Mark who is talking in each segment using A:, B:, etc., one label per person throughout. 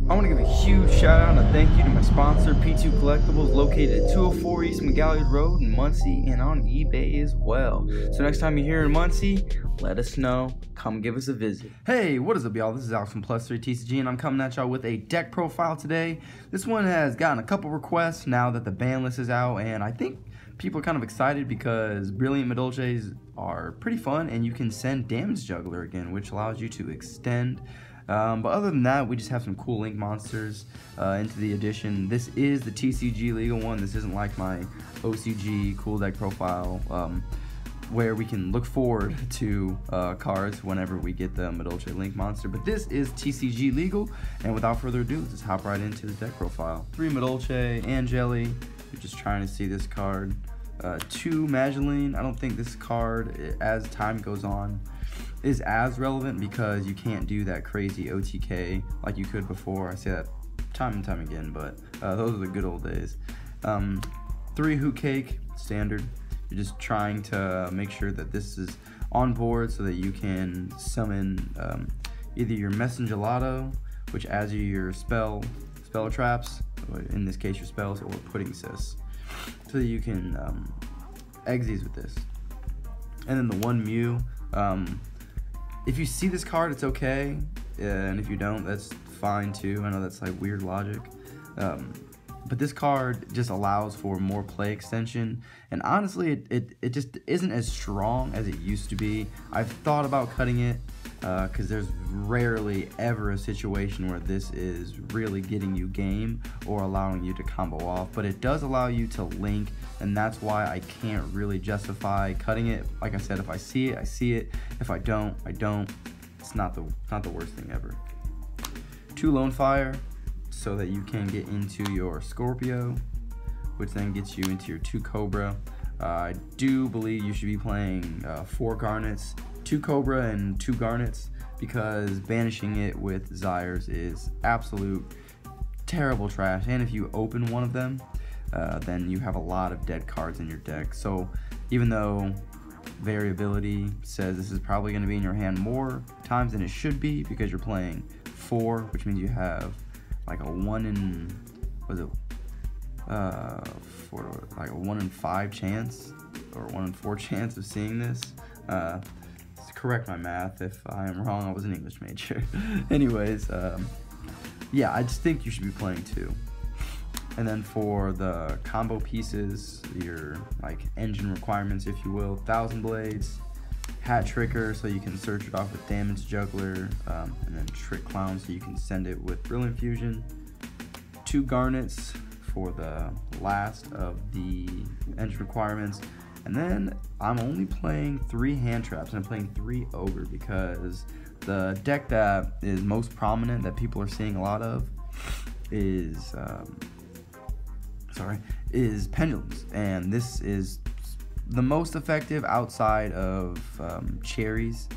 A: I want to give a huge shout out and a thank you to my sponsor, P2 Collectibles, located at 204 East McGalley Road in Muncie and on eBay as well. So next time you're here in Muncie, let us know. Come give us a visit. Hey, what is up, y'all? This is Alex from Plus3 TCG, and I'm coming at y'all with a deck profile today. This one has gotten a couple requests now that the ban list is out, and I think people are kind of excited because Brilliant Madolches are pretty fun, and you can send Damage Juggler again, which allows you to extend. But other than that, we just have some cool link monsters into the edition. This is the TCG legal one. This isn't like my OCG cool deck profile where we can look forward to cards whenever we get the Madolche link monster. But this is TCG legal, and without further ado, let's hop right into the deck profile. 3 Madolche and Jelly. You're just trying to see this card. 2 Mageline. I don't think this card, as time goes on, is as relevant because you can't do that crazy OTK like you could before. I say that time and time again, but those are the good old days. 3 Hoot Cake, standard. You're just trying to make sure that this is on board so that you can summon either your Messengelado, which adds you your spell traps, or in this case your spells, or Pudding Sis, so that you can eggs these with this. And then the 1 Mew. If you see this card, it's okay, and if you don't, that's fine too. I know that's like weird logic, but this card just allows for more play extension, and honestly, it just isn't as strong as it used to be. I've thought about cutting it, because there's rarely ever a situation where this is really getting you game or allowing you to combo off, but it does allow you to link, and that's why I can't really justify cutting it. Like I said, if I see it, I see it. If I don't, I don't. It's not the worst thing ever. 2 Lone Fire, so that you can get into your Scorpio, which then gets you into your 2 Cobra. I do believe you should be playing 4 Garnets, 2 Cobra and 2 Garnets, because banishing it with Zyres is absolute terrible trash, and if you open one of them, then you have a lot of dead cards in your deck. So even though variability says this is probably going to be in your hand more times than it should be, because you're playing 4, which means you have like a 1 in, was it, like a 1 in 5 chance, or 1 in 4 chance of seeing this. Correct my math if I am wrong. I was an English major. Anyways, yeah, I just think you should be playing 2. And then for the combo pieces, your like engine requirements, if you will, 1000 Blades, Hat Tricker, so you can search it off with Damage Juggler, and then Trick Clown, so you can send it with Brilliant Fusion. 2 Garnets for the last of the engine requirements. And then I'm only playing 3 hand traps, and I'm playing 3 Ogre because the deck that is most prominent that people are seeing a lot of is Pendulums, and this is the most effective outside of Cherries.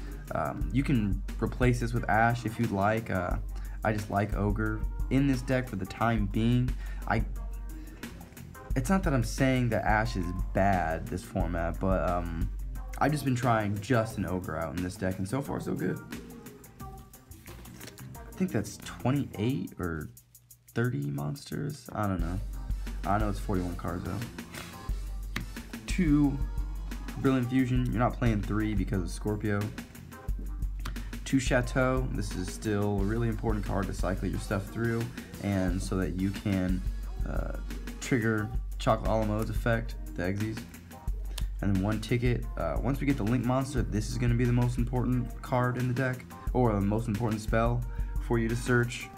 A: You can replace this with Ash if you'd like. I just like Ogre in this deck for the time being. It's not that I'm saying that Ash is bad, this format, but I've just been trying just an Ogre out in this deck, and so far so good. I think that's 28 or 30 monsters. I don't know. I know it's 41 cards though. 2 Brilliant Fusion. You're not playing 3 because of Scorpio. 2 Chateau. This is still a really important card to cycle your stuff through, and so that you can trigger Chocolate a la Mode's effect, the Exes. And then 1 Ticket. Once we get the Link Monster, this is going to be the most important card in the deck, or the most important spell for you to search.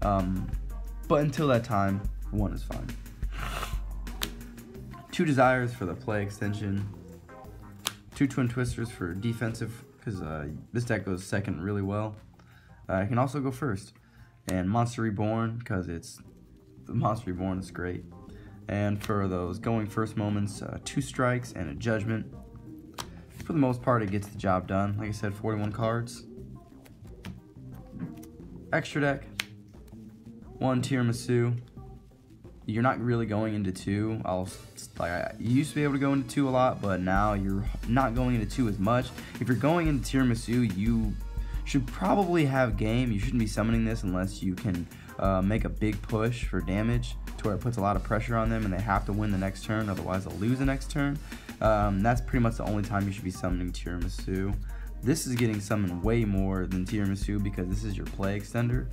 A: But until that time, 1 is fine. 2 Desires for the play extension. 2 Twin Twisters for defensive, because this deck goes second really well. It can also go first. And Monster Reborn, because it's the Monster Reborn is great. And for those going first moments, 2 Strikes and a Judgment. For the most part, it gets the job done. Like I said, 41 cards. Extra deck. 1 Tiramisu. You're not really going into 2. You used to be able to go into 2 a lot, but now you're not going into 2 as much. If you're going into Tiramisu, you Should probably have game. You shouldn't be summoning this unless you can make a big push for damage to where it puts a lot of pressure on them and they have to win the next turn, otherwise they'll lose the next turn. That's pretty much the only time you should be summoning Tiramisu. This is getting summoned way more than Tiramisu because this is your play extender.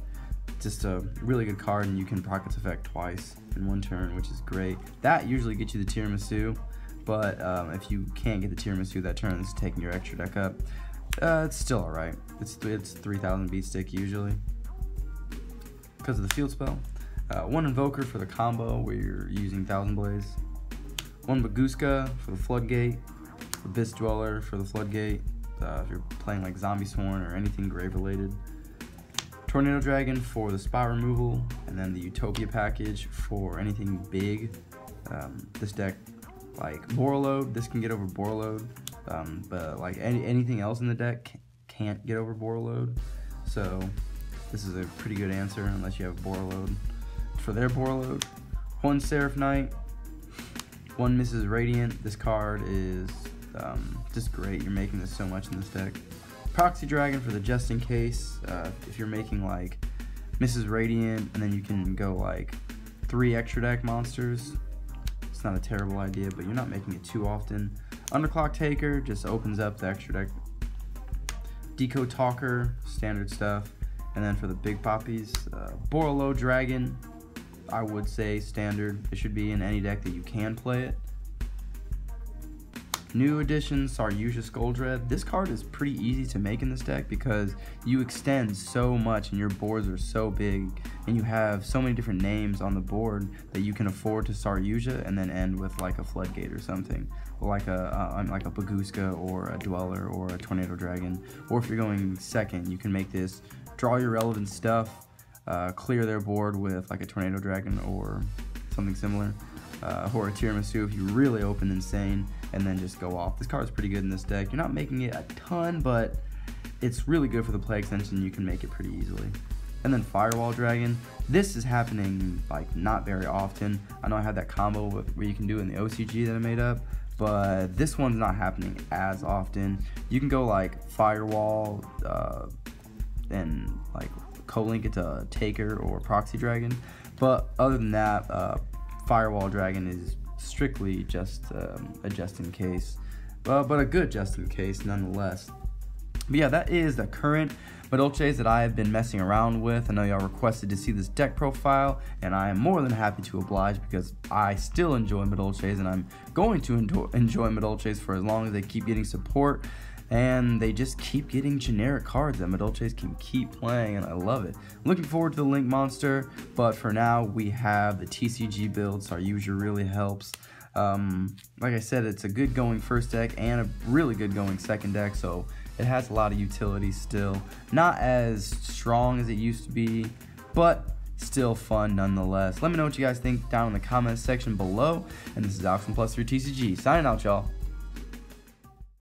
A: Just a really good card, and you can Pockets Effect twice in one turn, which is great. That usually gets you the Tiramisu, but if you can't get the Tiramisu that turn, it's taking your extra deck up. It's still alright. It's 3000 beat stick usually because of the field spell. One Invoker for the combo where you're using 1000 Blaze. One Baguska for the Floodgate. Abyss Dweller for the Floodgate. If you're playing like Zombie Sworn or anything grave related. Tornado Dragon for the spot removal, and then the Utopia package for anything big. This deck, like Borreload, this can get over Borreload, but like anything else in the deck can't get over Borreload. So this is a pretty good answer unless you have Borreload. For their Borreload, one Seraph Knight, one Mrs. Radiant. This card is just great. You're making this so much in this deck. Proxy Dragon for the just in case. If you're making like Mrs. Radiant and then you can go like 3 extra deck monsters. It's not a terrible idea, but you're not making it too often. Underclock Taker just opens up the extra deck. Decode Talker, standard stuff. And then for the big poppies, Borreload Dragon, I would say standard. It should be in any deck that you can play it. New edition, YUGIOH Skuldred. This card is pretty easy to make in this deck because you extend so much and your boards are so big and you have so many different names on the board that you can afford to start YUGIOH and then end with like a Floodgate or something, like a Baguska or a Dweller or a Tornado Dragon. Or if you're going second, you can make this, draw your relevant stuff, clear their board with like a Tornado Dragon or something similar. Or a Tiramisu if you really open insane, and then just go off. This card is pretty good in this deck. You're not making it a ton, but it's really good for the play extension. You can make it pretty easily. And then Firewall Dragon. This is happening like not very often. I know I had that combo where you can do it in the OCG that I made up, but this one's not happening as often. You can go like Firewall and like co-link it to Taker or Proxy Dragon, but other than that, Firewall Dragon is strictly just a just in case, but a good just in case nonetheless. But yeah, that is the current Madolches that I have been messing around with. I know y'all requested to see this deck profile, and I am more than happy to oblige because I still enjoy Madolches, and I'm going to enjoy Madolches for as long as they keep getting support. And they just keep getting generic cards that Madolches can keep playing, and I love it. Looking forward to the Link Monster, but for now we have the TCG build, so YUGIOH really helps. Like I said, it's a good going first deck and a really good going second deck, so it has a lot of utility still. Not as strong as it used to be, but still fun nonetheless. Let me know what you guys think down in the comments section below, and this is Alex from +3 TCG, signing out, y'all.